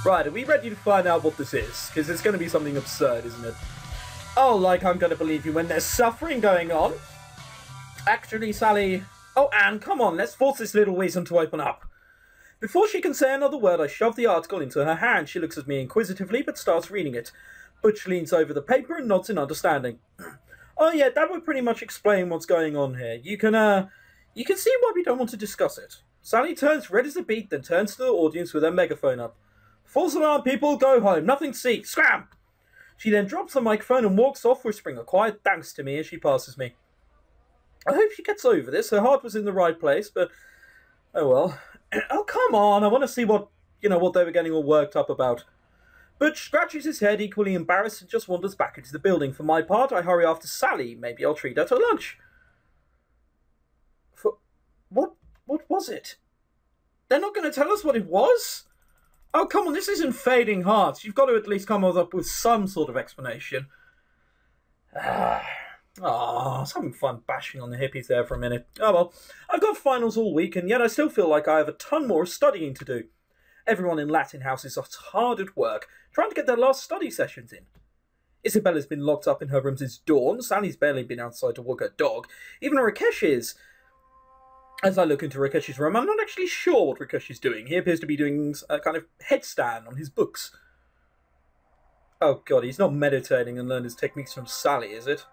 Right, are we ready to find out what this is? Because it's going to be something absurd, isn't it? Oh, like I'm going to believe you when there's suffering going on? Actually, Sally... Oh, Anne, come on, let's force this little weasel to open up. Before she can say another word, I shove the article into her hand. She looks at me inquisitively, but starts reading it. Butch leans over the paper and nods in understanding. Oh yeah, that would pretty much explain what's going on here. You can see why we don't want to discuss it. Sally turns red as a beet, then turns to the audience with her megaphone up. False alarm, people, go home. Nothing to see. Scram! She then drops the microphone and walks off, whispering a quiet thanks to me as she passes me. I hope she gets over this. Her heart was in the right place, but... Oh well. Oh, come on. I want to see what they were getting all worked up about. Butch scratches his head, equally embarrassed, and just wanders back into the building. For my part, I hurry after Sally. Maybe I'll treat her to lunch. What was it? They're not going to tell us what it was? Oh, come on, this isn't Fading Hearts. You've got to at least come up with some sort of explanation. It's having fun bashing on the hippies there for a minute. Oh well, I've got finals all week, and yet I still feel like I have a ton more studying to do. Everyone in Latin House is hard at work, trying to get their last study sessions in. Isabella's been locked up in her room since dawn. Sally's barely been outside to walk her dog. Even Rakesh is. As I look into Rakesh's room, I'm not actually sure what Rakesh is doing. He appears to be doing a kind of headstand on his books. Oh god, he's not meditating and learned his techniques from Sally, is it?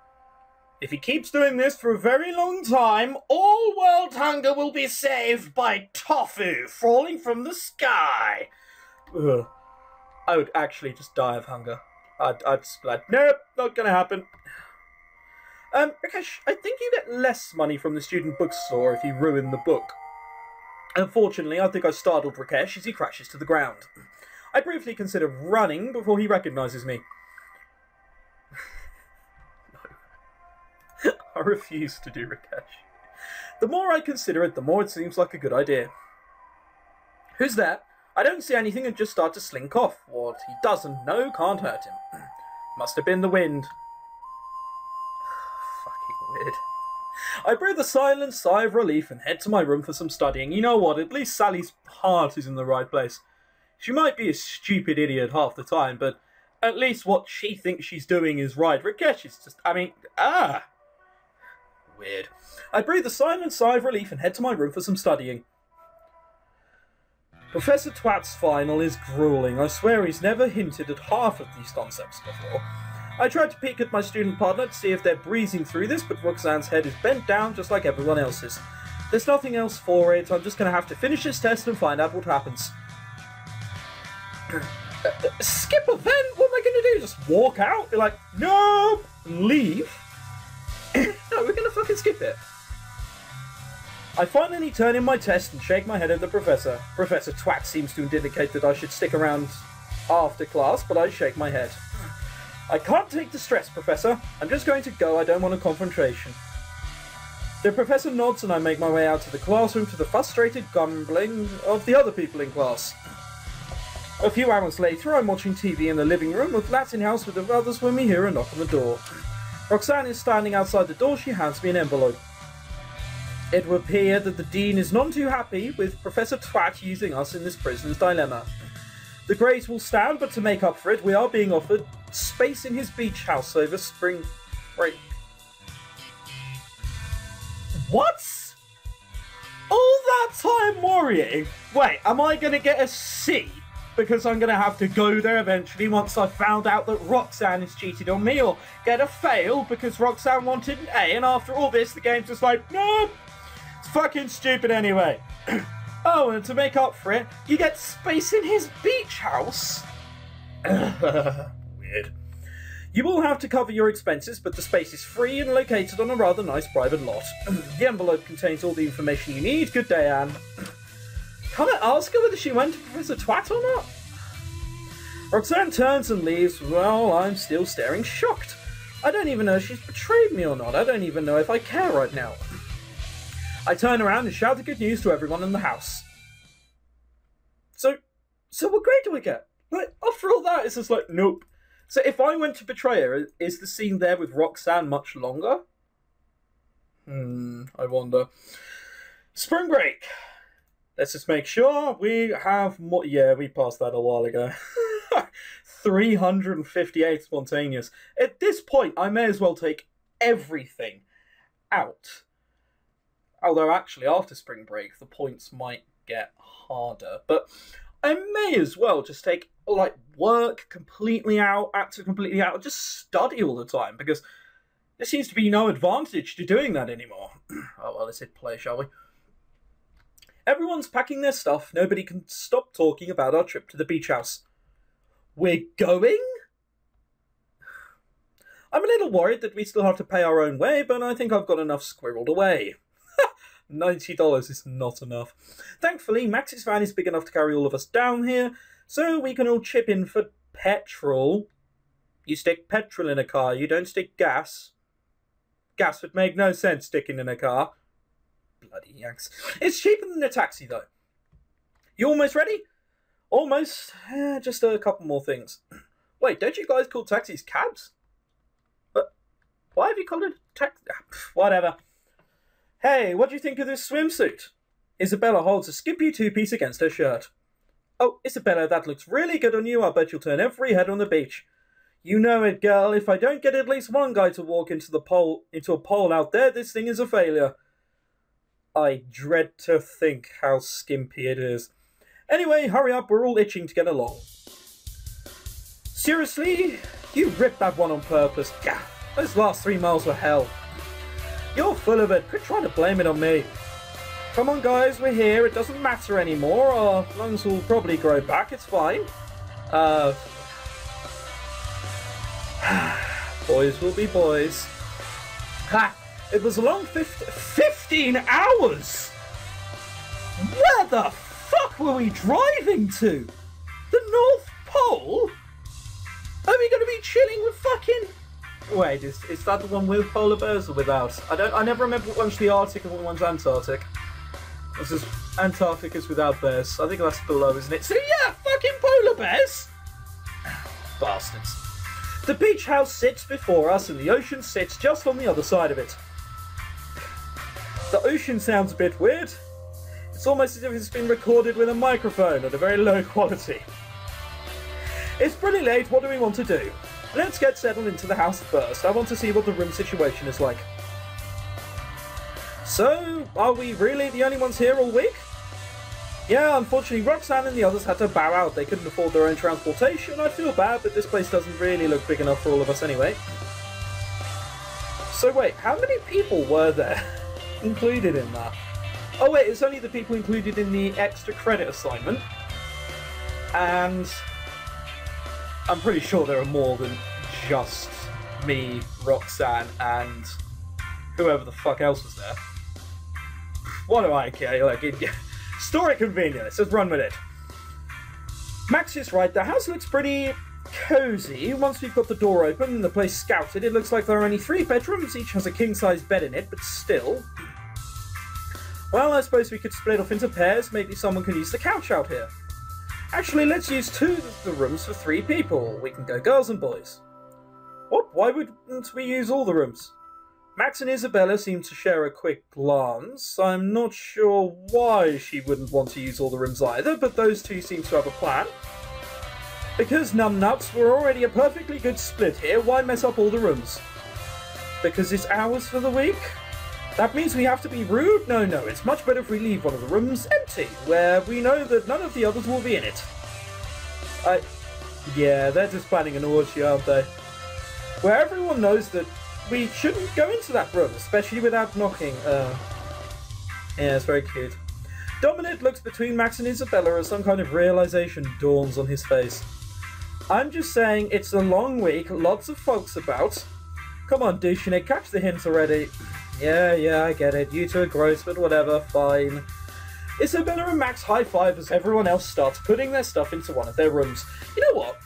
If he keeps doing this for a very long time, all world hunger will be saved by tofu falling from the sky. Ugh. I would actually just die of hunger. I'd just be like, nope, not gonna happen. Rakesh, I think you get less money from the student bookstore if you ruin the book. Unfortunately, I think I startled Rakesh as he crashes to the ground. I briefly consider running before he recognises me. No. I refuse to do Rakesh. The more I consider it, the more it seems like a good idea. Who's there? I don't see anything and just start to slink off. What he doesn't know can't hurt him. Must have been the wind. Weird. I breathe a silent sigh of relief and head to my room for some studying. You know what, at least Sally's heart is in the right place. She might be a stupid idiot half the time, but at least what she thinks she's doing is right. Rakesh is just, weird. I breathe a silent sigh of relief and head to my room for some studying. Professor Twat's final is grueling. I swear he's never hinted at half of these concepts before. I tried to peek at my student partner to see if they're breezing through this, but Roxanne's head is bent down just like everyone else's. There's nothing else for it. I'm just going to have to finish this test and find out what happens. Skip a vent? What am I going to do? Just walk out? Be like, nope, leave? No, we're going to fucking skip it. I finally turn in my test and shake my head at the professor. Professor Twat seems to indicate that I should stick around after class, but I shake my head. I can't take the stress, Professor. I'm just going to go. I don't want a confrontation. The professor nods and I make my way out to the classroom to the frustrated grumbling of the other people in class. A few hours later, I'm watching TV in the living room of Latin House with the others when we hear a knock on the door. Roxanne is standing outside the door. She hands me an envelope. It would appear that the Dean is none too happy with Professor Twat using us in this prisoner's dilemma. The grades will stand, but to make up for it, we are being offered space in his beach house over spring break. What? All that time worrying? Wait, am I going to get a C? Because I'm going to have to go there eventually once I've found out that Roxanne has cheated on me, or get a fail because Roxanne wanted an A, and after all this, the game's just like, no, it's fucking stupid anyway. Oh, and to make up for it, you get space in his beach house? Weird. You will have to cover your expenses, but the space is free and located on a rather nice private lot. The envelope contains all the information you need. Good day, Anne. Can I ask her whether she went to Professor Twat or not? Roxanne turns and leaves. Well, I'm still staring shocked. I don't even know if she's betrayed me or not. I don't even know if I care right now. I turn around and shout the good news to everyone in the house. So what grade do I get? Like, after all that, it's just like, nope. So if I went to betray her, is the scene there with Roxanne much longer? I wonder. Spring break. Let's just make sure we have more. Yeah, we passed that a while ago. 358 spontaneous. At this point, I may as well take everything out. Although, actually, after spring break, the points might get harder. But I may as well just take, like, work completely out, actor completely out, just study all the time, because there seems to be no advantage to doing that anymore. Oh, well, let's hit play, shall we? Everyone's packing their stuff. Nobody can stop talking about our trip to the beach house. We're going? I'm a little worried that we still have to pay our own way, but I think I've got enough squirreled away. $90 is not enough. Thankfully, Max's van is big enough to carry all of us down here, so we can all chip in for petrol. You stick petrol in a car, you don't stick gas. Gas would make no sense sticking in a car. Bloody yanks. It's cheaper than a taxi, though. You almost ready? Almost. Just a couple more things. Wait, don't you guys call taxis cabs? But why have you called it a taxi? Whatever. Hey, what do you think of this swimsuit? Isabella holds a skimpy two-piece against her shirt. Oh, Isabella, that looks really good on you. I bet you'll turn every head on the beach. You know it, girl. If I don't get at least one guy to walk into a pole out there, this thing is a failure. I dread to think how skimpy it is. Anyway, hurry up. We're all itching to get along. Seriously? You ripped that one on purpose. Gah, those last 3 miles were hell. You're full of it. Quit trying to blame it on me. Come on, guys. We're here. It doesn't matter anymore. Our lungs will probably grow back. It's fine. Boys will be boys. Ha! It was a long 15 hours! Where the fuck were we driving to? The North Pole? Are we going to be chilling with fucking... Wait, is that the one with polar bears or without? I never remember which one's the Arctic and which one's Antarctic. This is Antarctic is without bears. I think that's below, isn't it? So yeah, fucking polar bears! Bastards. The beach house sits before us and the ocean sits just on the other side of it. The ocean sounds a bit weird. It's almost as if it's been recorded with a microphone at a very low quality. It's pretty late, what do we want to do? Let's get settled into the house first. I want to see what the room situation is like. So, are we really the only ones here all week? Yeah, unfortunately Roxanne and the others had to bow out. They couldn't afford their own transportation. I feel bad, but this place doesn't really look big enough for all of us anyway. So wait, how many people were there included in that? Oh wait, it's only the people included in the extra credit assignment. And I'm pretty sure there are more than just me, Roxanne, and whoever the fuck else was there. What do I care? Like, story convenient. Let's just run with it. Max is right. The house looks pretty cozy. Once we've got the door open and the place scouted, it looks like there are only 3 bedrooms. Each has a king-size bed in it, but still. Well, I suppose we could split off into pairs. Maybe someone could use the couch out here. Actually, let's use 2 of the rooms for 3 people. We can go girls and boys. What? Why wouldn't we use all the rooms? Max and Isabella seem to share a quick glance. I'm not sure why she wouldn't want to use all the rooms either, but those 2 seem to have a plan. Because numbnuts, we're already a perfectly good split here, why mess up all the rooms? Because it's ours for the week? That means we have to be rude? No, it's much better if we leave one of the rooms empty, where we know that none of the others will be in it. Yeah, they're just planning an orgy, aren't they? Where everyone knows that we shouldn't go into that room, especially without knocking. Yeah, it's very cute. Dominic looks between Max and Isabella as some kind of realization dawns on his face. I'm just saying, it's a long week, lots of folks about. Come on, douchenick, catch the hint already. Yeah, I get it. You 2 are gross, but whatever, fine. Isabella and Max high-five as everyone else starts putting their stuff into one of their rooms. You know what?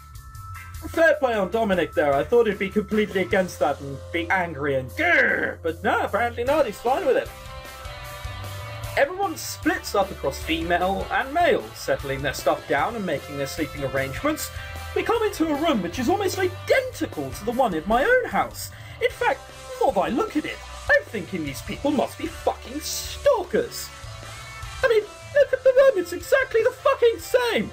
Fair play on Dominic there. I thought he'd be completely against that and be angry and grrr, but no, apparently not. He's fine with it. Everyone splits up across female and male, settling their stuff down and making their sleeping arrangements. We come into a room which is almost identical to the one in my own house. In fact, the more I look at it, I'm thinking these people must be fucking stalkers. I mean, look at the them. It's exactly the fucking same.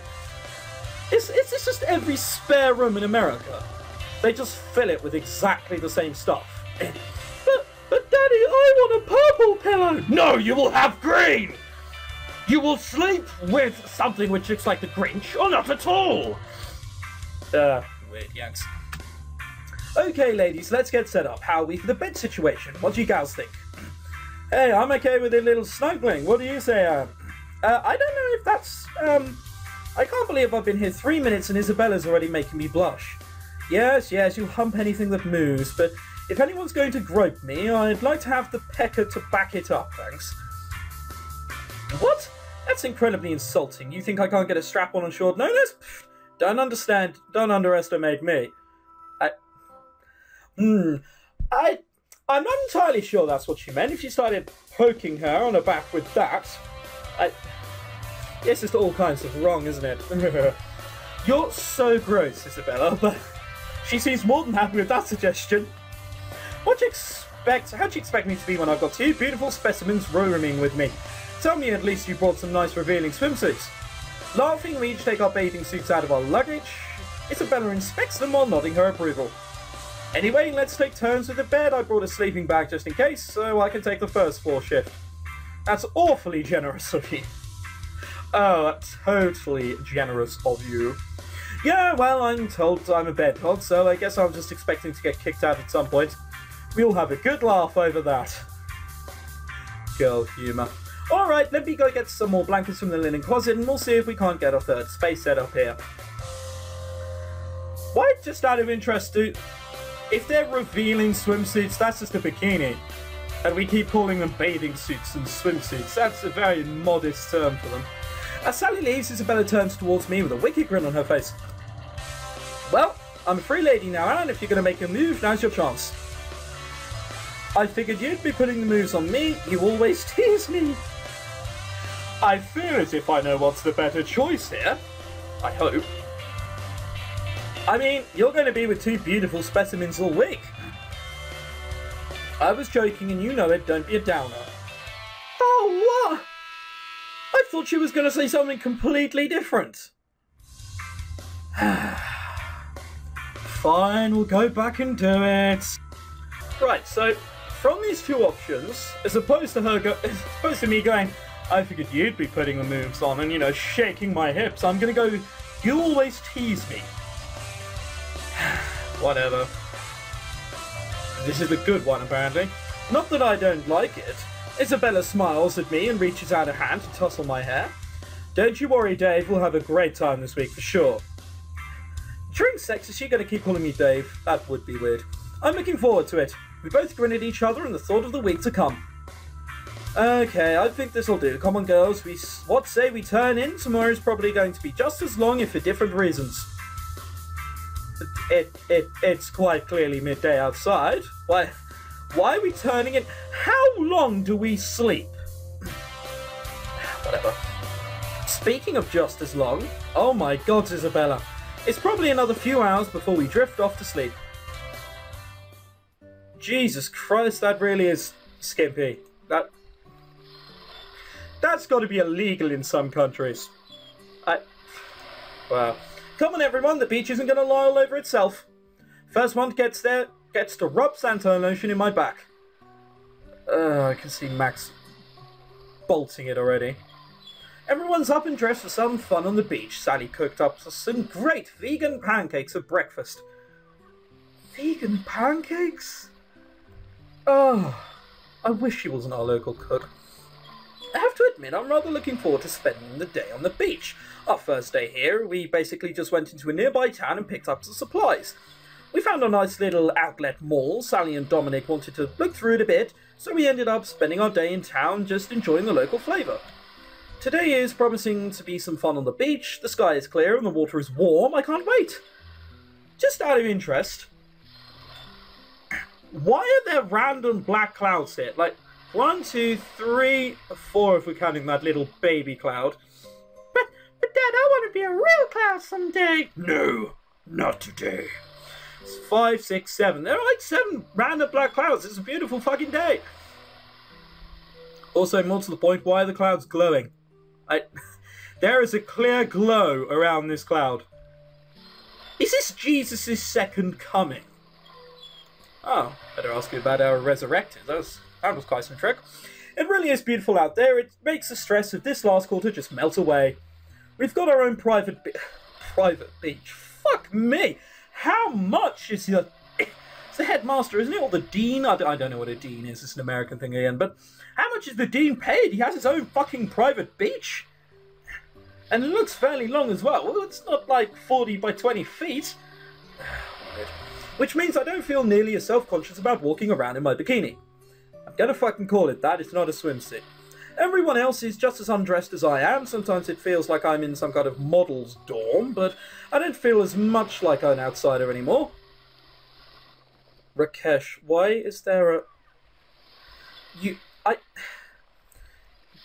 It's just every spare room in America. They just fill it with exactly the same stuff. But Daddy, I want a purple pillow. No, you will have green. You will sleep with something which looks like the Grinch, or not at all. Weird yanks. Okay, ladies, let's get set up. How are we for the bed situation? What do you gals think? Hey, I'm okay with a little snuggling. What do you say, Anne? I don't know if that's, I can't believe I've been here 3 minutes and Isabella's already making me blush. Yes, you'll hump anything that moves, but if anyone's going to grope me, I'd like to have the pecker to back it up, thanks. What? That's incredibly insulting. You think I can't get a strap-on on short notice? Pfft, don't underestimate me. I'm not entirely sure that's what she meant. If she started poking her on her back with that, it's just all kinds of wrong, isn't it? You're so gross, Isabella, but she seems more than happy with that suggestion. How'd you expect me to be when I've got two beautiful specimens rooming with me? Tell me at least you brought some nice revealing swimsuits. Laughing, we each take our bathing suits out of our luggage. Isabella inspects them while nodding her approval. Anyway, let's take turns with the bed. I brought a sleeping bag just in case, so I can take the first floor shift. That's awfully generous of you. Oh, totally generous of you. Yeah, well, I'm told I'm a bedhog, so I guess I'm just expecting to get kicked out at some point. We'll have a good laugh over that. Girl humour. Alright, let me go get some more blankets from the linen closet, and we'll see if we can't get a third space set up here. Why, just out of interest, if they're revealing swimsuits, that's just a bikini. And we keep calling them bathing suits and swimsuits. That's a very modest term for them. As Sally leaves, Isabella turns towards me with a wicked grin on her face. Well, I'm a free lady now, Anne. If you're going to make a move, now's your chance. I figured you'd be putting the moves on me. You always tease me. I feel as if I know what's the better choice here. I hope. I mean, you're going to be with two beautiful specimens all week. I was joking and you know it, don't be a downer. Oh, what? I thought she was going to say something completely different. Fine, we'll go back and do it. Right, so from these two options, as opposed to me going, I figured you'd be putting the moves on and, you know, shaking my hips, I'm going to go, you always tease me. Whatever. This is a good one, apparently. Not that I don't like it. Isabella smiles at me and reaches out a hand to tussle my hair. Don't you worry, Dave. We'll have a great time this week for sure. During sex, is she going to keep calling me Dave? That would be weird. I'm looking forward to it. We both grin at each other and the thought of the week to come. Okay, I think this'll do. Come on, girls. What say we turn in? Tomorrow's probably going to be just as long, if for different reasons. It's quite clearly midday outside. Why are we turning in? How long do we sleep? Whatever. Speaking of just as long, oh my god, Isabella. It's probably another few hours before we drift off to sleep. Jesus Christ, that really is skimpy. That's got to be illegal in some countries. Wow. Come on, everyone. The beach isn't going to lie all over itself. First one gets there gets to rub Santon lotion in my back. I can see Max bolting it already. Everyone's up and dressed for some fun on the beach. Sally cooked up some great vegan pancakes for breakfast. Vegan pancakes? Oh, I wish she wasn't our local cook. I have to admit, I'm rather looking forward to spending the day on the beach. Our first day here, we basically just went into a nearby town and picked up some supplies. We found a nice little outlet mall. Sally and Dominic wanted to look through it a bit, so we ended up spending our day in town just enjoying the local flavour. Today is promising to be some fun on the beach. The sky is clear and the water is warm. I can't wait. Just out of interest, why are there random black clouds here? Like, 1, 2, 3, 4 if we're counting that little baby cloud. But Dad, I want to be a real cloud someday. No, not today. It's 5, 6, 7. There are like 7 random black clouds. It's a beautiful fucking day. Also, more to the point, why are the clouds glowing? There is a clear glow around this cloud. Is this Jesus' second coming? Oh, better ask you about our resurrected. That was quite some trick. It really is beautiful out there. It makes the stress of this last quarter just melt away. We've got our own private beach. Fuck me! How much is the... It's the headmaster, isn't it? Or the dean? I don't know what a dean is. It's an American thing again. But how much is the dean paid? He has his own fucking private beach. And it looks fairly long as well. Well, it's not like 40 by 20 feet. Which means I don't feel nearly as self-conscious about walking around in my bikini. I'm gonna fucking call it that. It's not a swimsuit. Everyone else is just as undressed as I am. Sometimes it feels like I'm in some kind of model's dorm, but I don't feel as much like an outsider anymore. Rakesh, why is there a...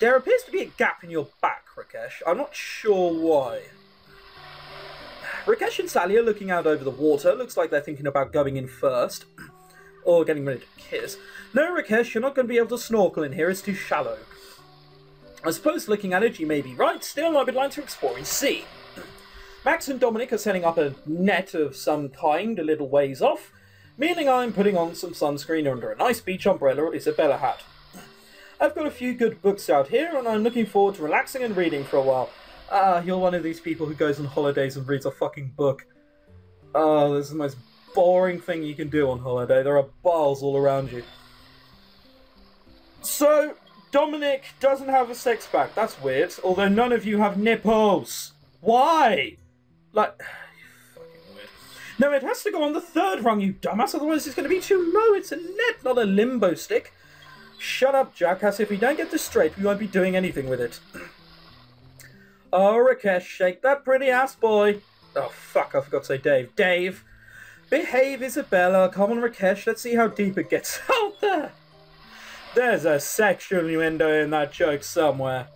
There appears to be a gap in your back, Rakesh. I'm not sure why. Rakesh and Sally are looking out over the water. Looks like they're thinking about going in first. Or getting ready to kiss. No, Rakesh, you're not going to be able to snorkel in here. It's too shallow. I suppose looking at it, you may be right. Still, I would like to explore and see. Max and Dominic are setting up a net of some kind a little ways off, meaning I'm putting on some sunscreen under a nice beach umbrella or Isabella hat. I've got a few good books out here, and I'm looking forward to relaxing and reading for a while. You're one of these people who goes on holidays and reads a fucking book. Oh, this is the most boring thing you can do on holiday. There are bars all around you. So, Dominic doesn't have a six-pack. That's weird. Although none of you have nipples. Why? Like, fucking weird. No, it has to go on the third rung, you dumbass. Otherwise it's going to be too low. It's a net, not a limbo stick. Shut up, jackass. If we don't get this straight, we won't be doing anything with it. Oh, Rakesh, shake that pretty ass, boy. Oh, fuck, I forgot to say Dave. Dave, behave, Isabella. Come on, Rakesh, let's see how deep it gets out there. There's a sexual innuendo in that joke somewhere.